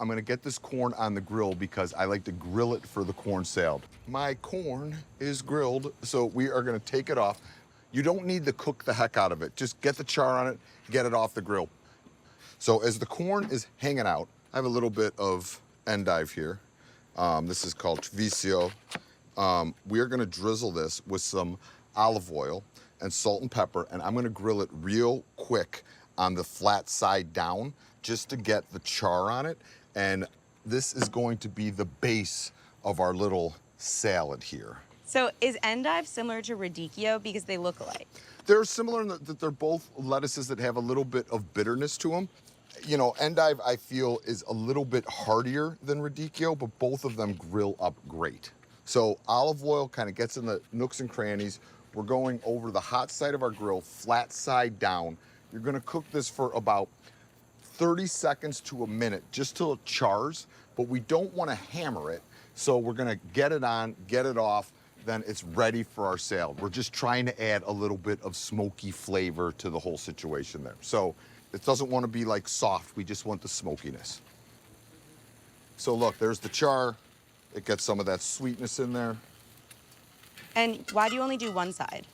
I'm gonna get this corn on the grill because I like to grill it for the corn salad. My corn is grilled, so we are gonna take it off. You don't need to cook the heck out of it. Just get the char on it, get it off the grill. So as the corn is hanging out, I have a little bit of endive here. This is called Vicio. We are gonna drizzle this with some olive oil and salt and pepper, and I'm gonna grill it real quick on the flat side down just to get the char on it. And this is going to be the base of our little salad here. So is endive similar to radicchio because they look alike? They're similar in that they're both lettuces that have a little bit of bitterness to them. You know, endive, I feel, is a little bit hardier than radicchio, but both of them grill up great. So olive oil kind of gets in the nooks and crannies. We're going over the hot side of our grill, flat side down. You're gonna cook this for about 30 seconds to a minute, just till it chars, but we don't wanna hammer it. So we're gonna get it on, get it off, then it's ready for our salad. We're just trying to add a little bit of smoky flavor to the whole situation there. So it doesn't wanna be like soft, we just want the smokiness. So look, there's the char. It gets some of that sweetness in there. And why do you only do one side?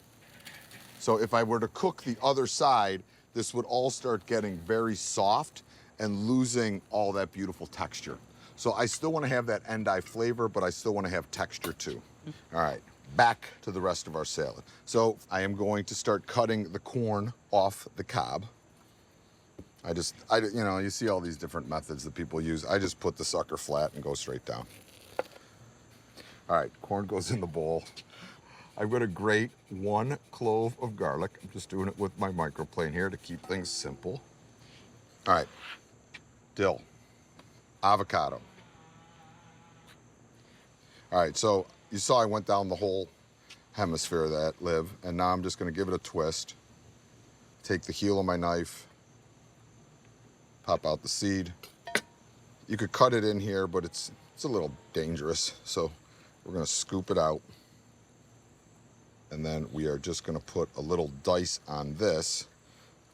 So if I were to cook the other side, this would all start getting very soft and losing all that beautiful texture. So I still want to have that endive flavor, but I still want to have texture too. All right, back to the rest of our salad. So I am going to start cutting the corn off the cob. You know, you see all these different methods that people use. I just put the sucker flat and go straight down. All right, corn goes in the bowl. I'm gonna grate 1 clove of garlic. I'm just doing it with my microplane here to keep things simple. All right, dill, avocado. All right, so you saw I went down the whole hemisphere of that, Liv, and now I'm just gonna give it a twist. Take the heel of my knife, pop out the seed. You could cut it in here, but it's a little dangerous, so we're gonna scoop it out. And then we are just gonna put a little dice on this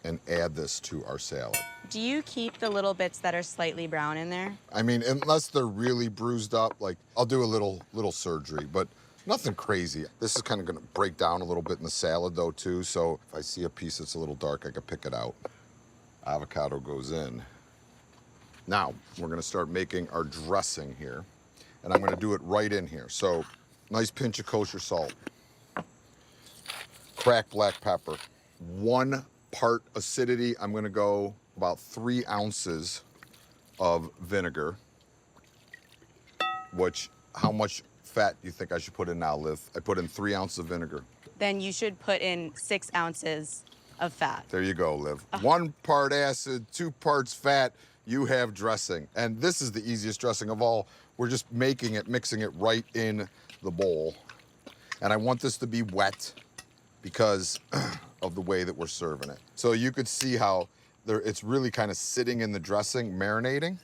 and add this to our salad. Do you keep the little bits that are slightly brown in there? I mean, unless they're really bruised up, like I'll do a little surgery, but nothing crazy. This is kind of gonna break down a little bit in the salad though too, so if I see a piece that's a little dark, I can pick it out. Avocado goes in. Now, we're gonna start making our dressing here, and I'm gonna do it right in here. So, nice pinch of kosher salt. Cracked black pepper. 1 part acidity. I'm gonna go about 3 ounces of vinegar. How much fat do you think I should put in now, Liv? I put in 3 ounces of vinegar. Then you should put in 6 ounces of fat. There you go, Liv. 1 part acid, 2 parts fat, you have dressing. And this is the easiest dressing of all. We're just making it, mixing it right in the bowl. And I want this to be wet because of the way that we're serving it. So you could see how it's really kind of sitting in the dressing, marinating.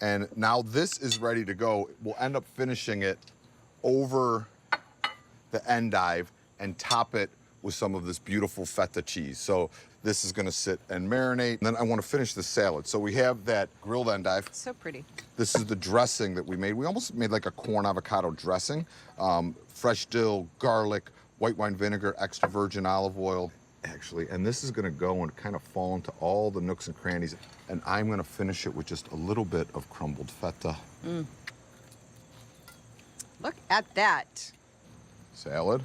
And now this is ready to go. We'll end up finishing it over the endive and top it with some of this beautiful feta cheese. So this is gonna sit and marinate. And then I wanna finish the salad. So we have that grilled endive. So pretty. This is the dressing that we made. We almost made like a corn avocado dressing. Fresh dill, garlic, white wine vinegar, extra virgin olive oil, actually. And this is gonna go and kind of fall into all the nooks and crannies. And I'm gonna finish it with just a little bit of crumbled feta. Look at that. Salad.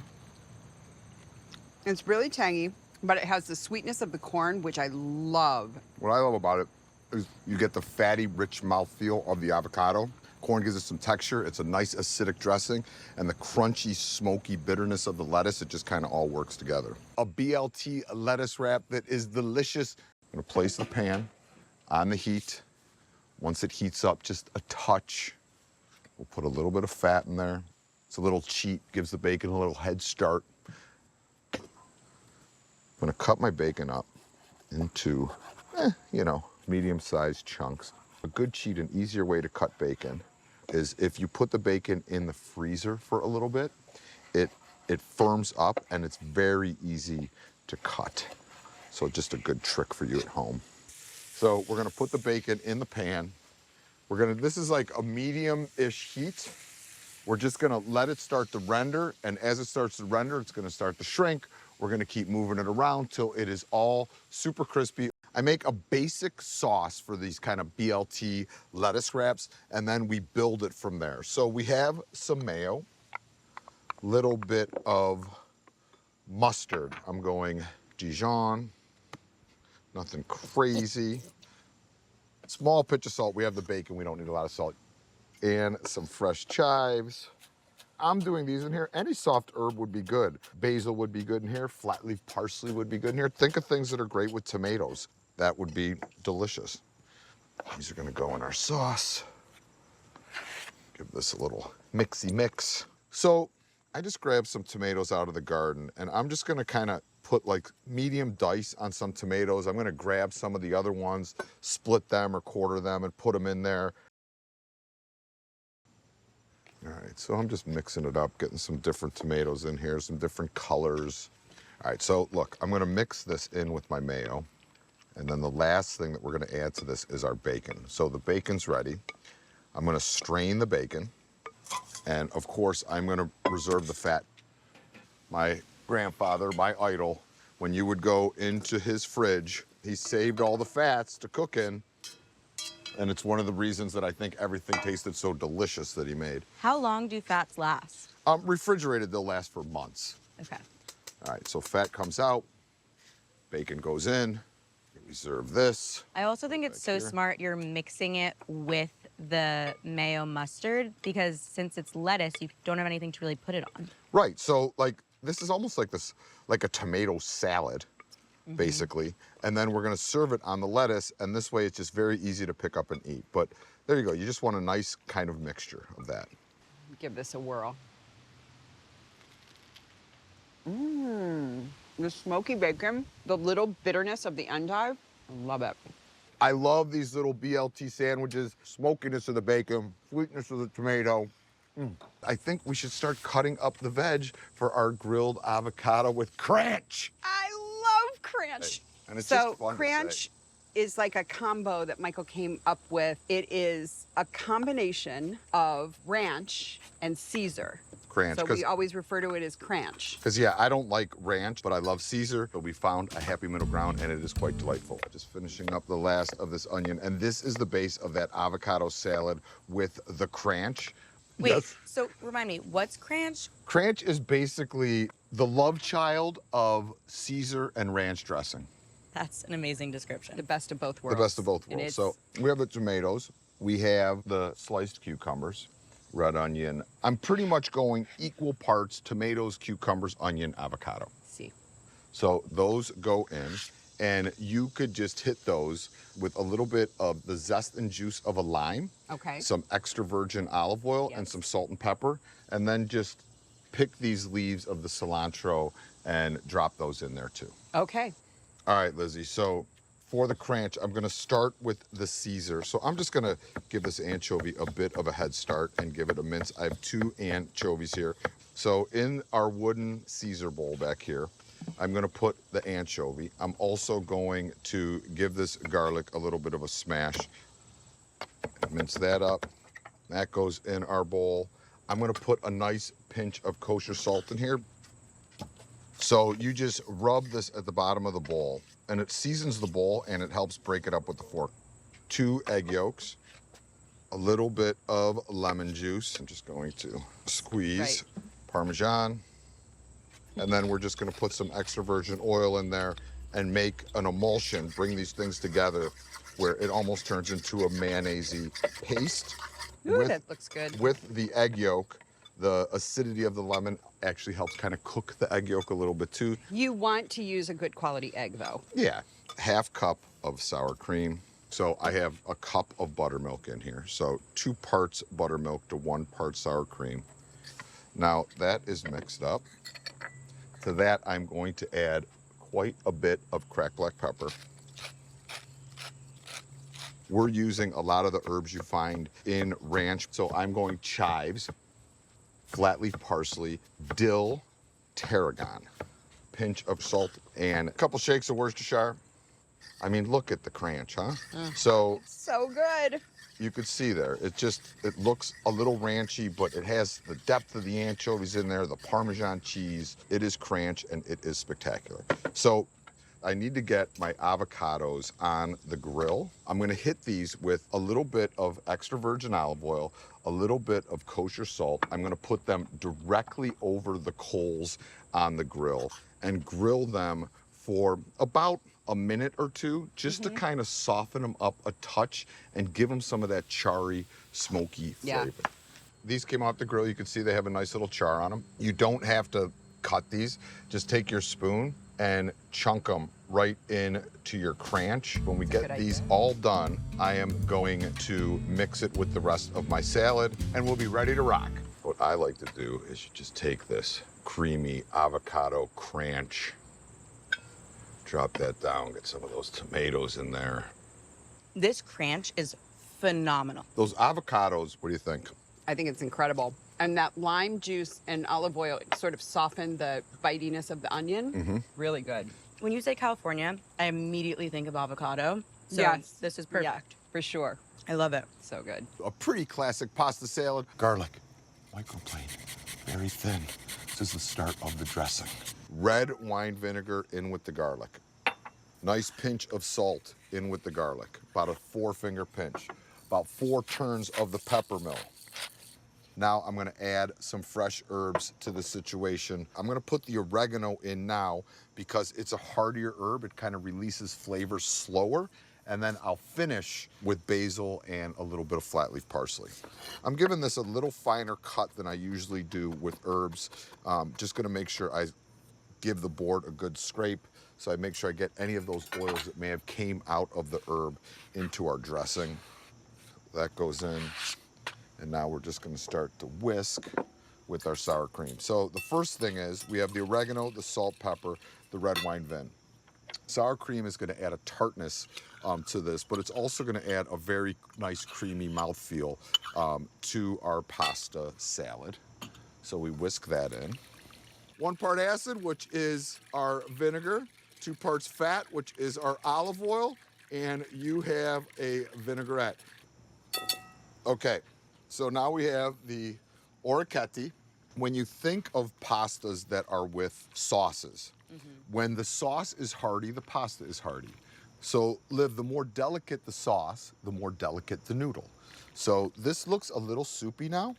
It's really tangy, but it has the sweetness of the corn, which I love. What I love about it is you get the fatty, rich mouthfeel of the avocado. Corn gives it some texture. It's a nice acidic dressing, and the crunchy, smoky bitterness of the lettuce, it just kind of all works together. A BLT lettuce wrap that is delicious. I'm gonna place the pan on the heat. Once it heats up just a touch, we'll put a little bit of fat in there. It's a little cheat, gives the bacon a little head start. I'm gonna cut my bacon up into, you know, medium-sized chunks. A good cheat, an easier way to cut bacon is if you put the bacon in the freezer for a little bit, it firms up and it's very easy to cut. So just a good trick for you at home. So we're gonna put the bacon in the pan. This is like a medium-ish heat. We're just gonna let it start to render, and as it starts to render, it's gonna start to shrink. We're gonna keep moving it around till it is all super crispy. I make a basic sauce for these kind of BLT lettuce wraps, and then we build it from there. So we have some mayo, little bit of mustard. I'm going Dijon, nothing crazy. Small pinch of salt. We have the bacon, we don't need a lot of salt. And some fresh chives. I'm doing these in here. Any soft herb would be good. Basil would be good in here. Flat leaf parsley would be good in here. Think of things that are great with tomatoes. That would be delicious. These are gonna go in our sauce. Give this a little mixy mix. So I just grabbed some tomatoes out of the garden, and I'm just gonna kind of put like medium dice on some tomatoes. I'm gonna grab some of the other ones, split them or quarter them and put them in there. All right, so I'm just mixing it up, getting some different tomatoes in here, some different colors. All right, so look, I'm gonna mix this in with my mayo. And then the last thing that we're gonna add to this is our bacon. So the bacon's ready. I'm gonna strain the bacon. And of course, I'm gonna reserve the fat. My grandfather, my idol, when you would go into his fridge, he saved all the fats to cook in. And it's one of the reasons that I think everything tasted so delicious that he made. How long do fats last? Refrigerated, they'll last for months. Okay. All right, so fat comes out, bacon goes in, reserve this. I also think it's so here. smart you're mixing it with the mayo mustard because since it's lettuce, you don't have anything to really put it on. Right, so like this is almost like this, like a tomato salad, basically. And then we're gonna serve it on the lettuce, and this way it's just very easy to pick up and eat. But there you go, you just want a nice kind of mixture of that. Give this a whirl. The smoky bacon, the little bitterness of the endive, I love it. I love these little BLT sandwiches, smokiness of the bacon, sweetness of the tomato. I think we should start cutting up the veg for our grilled avocado with cranch. I love cranch. And it's So just fun to cranch say. is like a combo that Michael came up with. It is a combination of ranch and Caesar. Cranch, So 'cause- we always refer to it as cranch. Because, yeah, I don't like ranch, but I love Caesar. So we found a happy middle ground, and it is quite delightful. Just finishing up the last of this onion. And this is the base of that avocado salad with the cranch. Wait, Yes. so remind me, what's cranch? Cranch is basically the love child of Caesar and ranch dressing. That's an amazing description. The best of both The worlds. best of both And worlds. it's- So we have the tomatoes. We have the sliced cucumbers, red onion. I'm pretty much going equal parts tomatoes, cucumbers, onion, avocado. See. So those go in, and you could just hit those with a little bit of the zest and juice of a lime, Okay. some extra virgin olive oil, and Yes. some salt and pepper, and then just pick these leaves of the cilantro and drop those in there too. Okay. All right, Lizzie, so for the cranch, I'm gonna start with the Caesar. So I'm just gonna give this anchovy a bit of a head start and give it a mince. I have 2 anchovies here. So in our wooden Caesar bowl back here, I'm gonna put the anchovy. I'm also going to give this garlic a little bit of a smash. Mince that up. That goes in our bowl. I'm gonna put a nice pinch of kosher salt in here. So you just rub this at the bottom of the bowl, and it seasons the bowl and it helps break it up with the fork. 2 egg yolks, a little bit of lemon juice. I'm just going to squeeze Right. Parmesan, and then we're just gonna put some extra virgin oil in there and make an emulsion, bring these things together where it almost turns into a mayonnaise-y paste. Ooh, that looks good. With the egg yolk, the acidity of the lemon actually helps kind of cook the egg yolk a little bit too. You want to use a good quality egg, though. Yeah, ½ cup of sour cream. So I have a cup of buttermilk in here. So 2 parts buttermilk to 1 part sour cream. Now that is mixed up. To that, I'm going to add quite a bit of cracked black pepper. We're using a lot of the herbs you find in ranch. So I'm going chives, flat leaf parsley, dill, tarragon, pinch of salt, and a couple shakes of Worcestershire. I mean, look at the cranch, huh? So So good. you could see there, it looks a little ranchy, but it has the depth of the anchovies in there, the Parmesan cheese. It is cranch and it is spectacular. So I need to get my avocados on the grill. I'm gonna hit these with a little bit of extra virgin olive oil, a little bit of kosher salt. I'm gonna put them directly over the coals on the grill and grill them for about a minute or two, just to kind of soften them up a touch and give them some of that charry, smoky flavor. These came off the grill. You can see they have a nice little char on them. You don't have to cut these. Just take your spoon and chunk them right into your cranch. When we get these all done, I am going to mix it with the rest of my salad and we'll be ready to rock. What I like to do is you just take this creamy avocado cranch, drop that down, get some of those tomatoes in there. This cranch is phenomenal. Those avocados, what do you think? I think it's incredible. And that lime juice and olive oil sort of softened the bitiness of the onion. Really good. When you say California, I immediately think of avocado. So Yes. this is perfect. Yeah, for sure. I love it. So good. A pretty classic pasta salad. Garlic, microplane, very thin. This is the start of the dressing. Red wine vinegar in with the garlic. Nice pinch of salt in with the garlic. About a 4-finger pinch. About 4 turns of the pepper mill. Now I'm gonna add some fresh herbs to the situation. I'm gonna put the oregano in now because it's a heartier herb. It kind of releases flavor slower. And then I'll finish with basil and a little bit of flat leaf parsley. I'm giving this a little finer cut than I usually do with herbs. Just gonna make sure I give the board a good scrape so I make sure I get any of those oils that may have came out of the herb into our dressing. That goes in. And now we're just gonna start to whisk with our sour cream. So the first thing is we have the oregano, the salt, pepper, the red wine vin. Sour cream is gonna add a tartness to this, but it's also gonna add a very nice creamy mouthfeel to our pasta salad. So we whisk that in. 1 part acid, which is our vinegar, 2 parts fat, which is our olive oil, and you have a vinaigrette. Okay, so now we have the orecchiette. When you think of pastas that are with sauces, when the sauce is hearty, the pasta is hearty. So, Liv, the more delicate the sauce, the more delicate the noodle. So this looks a little soupy now,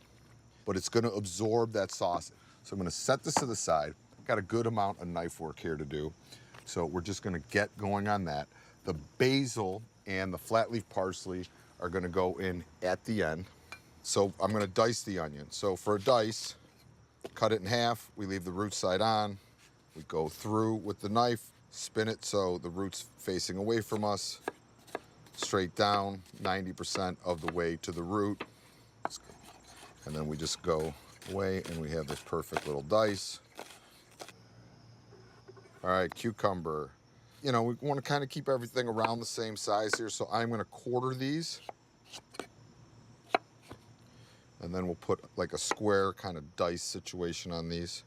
but it's gonna absorb that sauce. So I'm gonna set this to the side. Got a good amount of knife work here to do. So we're just gonna get going on that. The basil and the flat leaf parsley are gonna go in at the end. So I'm gonna dice the onion. So for a dice, cut it in half. We leave the root side on. We go through with the knife, spin it so the root's facing away from us, straight down 90% of the way to the root. And then we just go away and we have this perfect little dice. All right, cucumber. You know, we want to kind of keep everything around the same size here, so I'm going to quarter these. And then we'll put like a square kind of dice situation on these.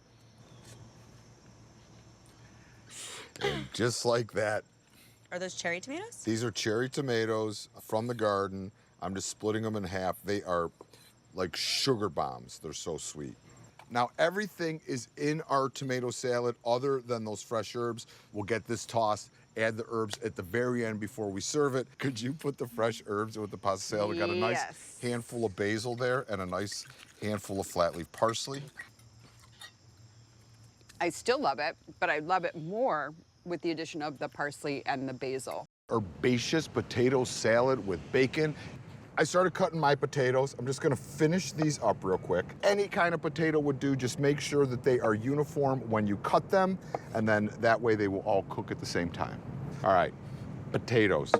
And just like that. Are those cherry tomatoes? These are cherry tomatoes from the garden. I'm just splitting them in half. They are like sugar bombs. They're so sweet. Now everything is in our tomato salad other than those fresh herbs. We'll get this tossed, add the herbs at the very end before we serve it. Could you put the fresh herbs with the pasta salad? We got a nice handful of basil there and a nice handful of flat leaf parsley. I still love it, but I love it more with the addition of the parsley and the basil. Herbaceous potato salad with bacon. I started cutting my potatoes. I'm just gonna finish these up real quick. Any kind of potato would do, just make sure that they are uniform when you cut them, and then that way they will all cook at the same time. All right, potatoes.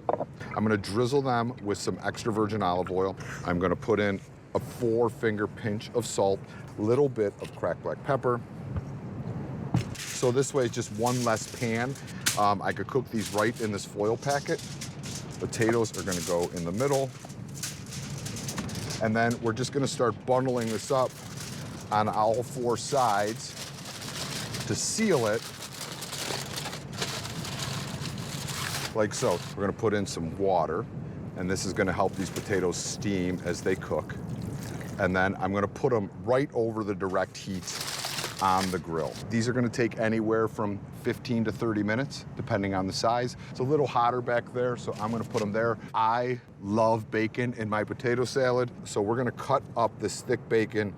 I'm gonna drizzle them with some extra virgin olive oil. I'm gonna put in a 4-finger pinch of salt, a little bit of cracked black pepper. So this way it's just one less pan. I could cook these right in this foil packet. Potatoes are gonna go in the middle. And then we're just gonna start bundling this up on all 4 sides to seal it, like so. We're gonna put in some water. and this is gonna help these potatoes steam as they cook. And then I'm gonna put them right over the direct heat on the grill. These are gonna take anywhere from 15 to 30 minutes, depending on the size. It's a little hotter back there, so I'm gonna put them there. I love bacon in my potato salad, so we're gonna cut up this thick bacon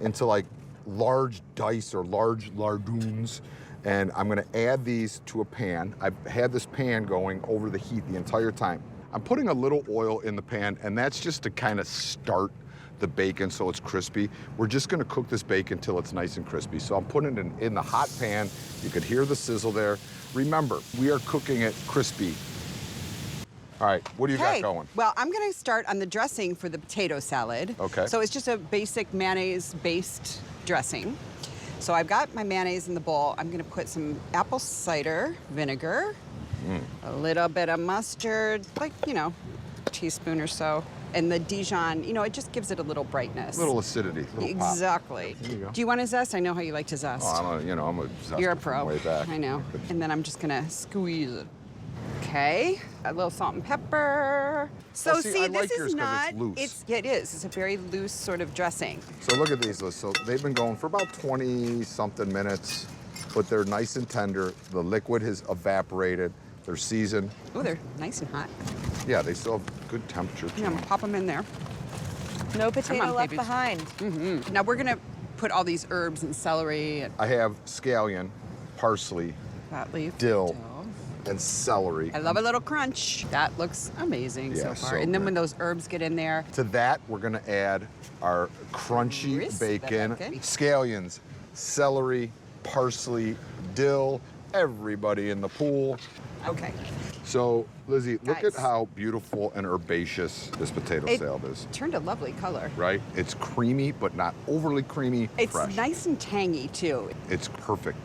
into like large dice or large lardoons, and I'm gonna add these to a pan. I've had this pan going over the heat the entire time. I'm putting a little oil in the pan, and that's just to kind of start the bacon so it's crispy. We're just gonna cook this bacon till it's nice and crispy. So I'm putting it in the hot pan. You could hear the sizzle there. Remember, we are cooking it crispy. All right, what do you got going? Well, I'm gonna start on the dressing for the potato salad. Okay. So it's just a basic mayonnaise-based dressing. So I've got my mayonnaise in the bowl. I'm gonna put some apple cider vinegar, a little bit of mustard, like, you know, a teaspoon or so. And the Dijon, you know, it just gives it a little brightness. A little acidity, a little pop. Exactly. There you go. Do you want to zest? I know how you like to zest. Oh, I don't, you know, I'm a zester You're a from pro. way back. I know. And then I'm just gonna squeeze it. Okay, a little salt and pepper. So Oh, see, I like this yours is 'cause not. it's loose. It is. It's a very loose sort of dressing. So look at these, Liz. So they've been going for about 20-something minutes, but they're nice and tender. The liquid has evaporated. They're seasoned. Oh, they're nice and hot. Yeah, they still have good temperature to Yeah, I'm them. gonna pop them in there. No potato on, left babies. behind. Now we're gonna put all these herbs and celery and I have scallion, parsley, fat leaf. dill, and celery. I love a little crunch. That looks amazing Yeah, so far. so And then good. when those herbs get in there, To that, we're gonna add our crunchy Crispy bacon, bacon. scallions, celery, parsley, dill, everybody in the pool. okay. So, Lizzie, look Guys. at how beautiful and herbaceous this potato It salad is, turned a lovely color. right? It's creamy, but not overly creamy, It's fresh. nice and tangy too. It's perfect.